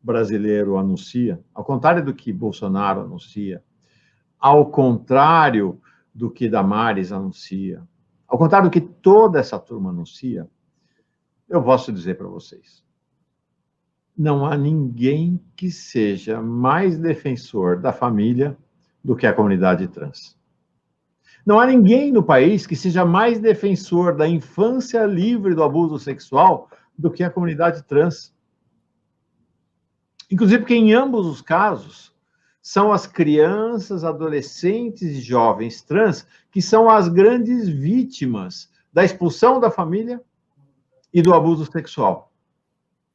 brasileiro anuncia, ao contrário do que Bolsonaro anuncia, ao contrário do que Damares anuncia, ao contrário do que toda essa turma anuncia, eu posso dizer para vocês, não há ninguém que seja mais defensor da família do que a comunidade trans. Não há ninguém no país que seja mais defensor da infância livre do abuso sexual do que a comunidade trans. Inclusive porque em ambos os casos são as crianças, adolescentes e jovens trans que são as grandes vítimas da expulsão da família e do abuso sexual.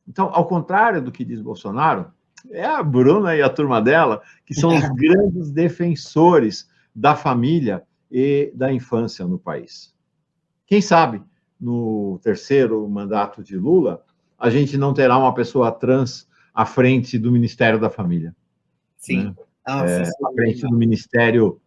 Então, ao contrário do que diz Bolsonaro, é a Bruna e a turma dela que são os grandes defensores da família e da infância no país. Quem sabe, no terceiro mandato de Lula, a gente não terá uma pessoa trans à frente do Ministério da Família. Sim. Né? À frente do Ministério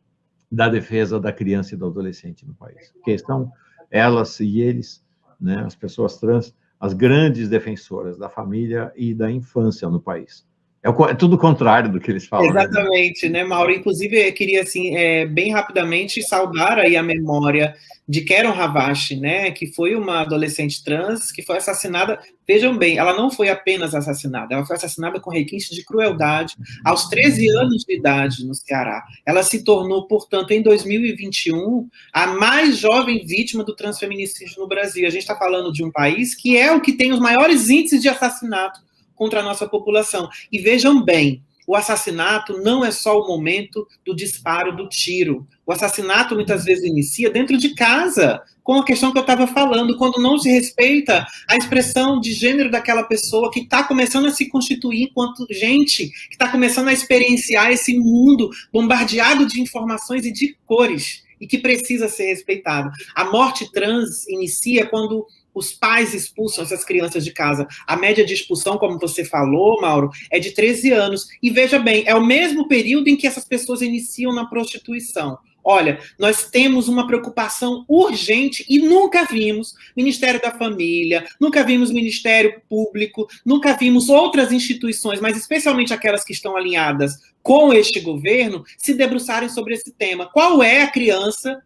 da Defesa da Criança e do Adolescente no país. Porque são elas e eles, né, as pessoas trans, as grandes defensoras da família e da infância no país. É tudo o contrário do que eles falam. Exatamente, né, Mauro? Inclusive, eu queria, assim, bem rapidamente, saudar aí a memória de Keren Havashi, né, que foi uma adolescente trans que foi assassinada. Vejam bem, ela não foi apenas assassinada, ela foi assassinada com requinte de crueldade aos 13 anos de idade no Ceará. Ela se tornou, portanto, em 2021, a mais jovem vítima do transfeminicídio no Brasil. A gente está falando de um país que é o que tem os maiores índices de assassinato contra a nossa população. E vejam bem, o assassinato não é só o momento do disparo do tiro. O assassinato muitas vezes inicia dentro de casa, com a questão que eu estava falando, quando não se respeita a expressão de gênero daquela pessoa que está começando a se constituir enquanto gente, que está começando a experienciar esse mundo bombardeado de informações e de cores, e que precisa ser respeitado. A morte trans inicia quando os pais expulsam essas crianças de casa. A média de expulsão, como você falou, Mauro, é de 13 anos. E veja bem, é o mesmo período em que essas pessoas iniciam na prostituição. Olha, nós temos uma preocupação urgente e nunca vimos Ministério da Família, nunca vimos Ministério Público, nunca vimos outras instituições, mas especialmente aquelas que estão alinhadas com este governo, se debruçarem sobre esse tema. Qual é a criança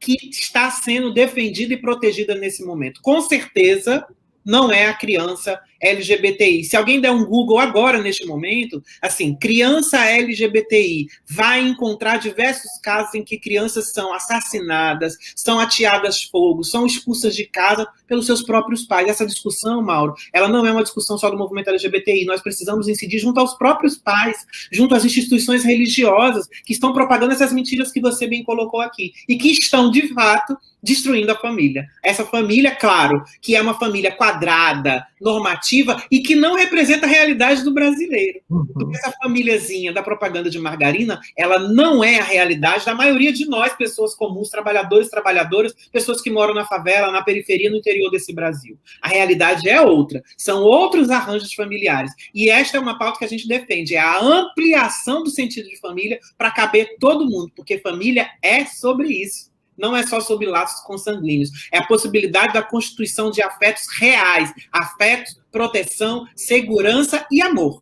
que está sendo defendida e protegida nesse momento? Com certeza, não é a criança LGBTI. Se alguém der um Google agora, neste momento, assim, criança LGBTI, vai encontrar diversos casos em que crianças são assassinadas, são ateadas fogo, são expulsas de casa pelos seus próprios pais. Essa discussão, Mauro, ela não é uma discussão só do movimento LGBTI. Nós precisamos incidir junto aos próprios pais, junto às instituições religiosas que estão propagando essas mentiras que você bem colocou aqui e que estão, de fato, destruindo a família. Essa família, claro, que é uma família quadrada, normativa, e que não representa a realidade do brasileiro. Porque essa famíliazinha da propaganda de margarina, ela não é a realidade da maioria de nós, pessoas comuns, trabalhadores, trabalhadoras, pessoas que moram na favela, na periferia, no interior desse Brasil. A realidade é outra. São outros arranjos familiares. E esta é uma pauta que a gente defende, é a ampliação do sentido de família para caber todo mundo, porque família é sobre isso. Não é só sobre laços consanguíneos, é a possibilidade da constituição de afetos reais, afetos, proteção, segurança e amor.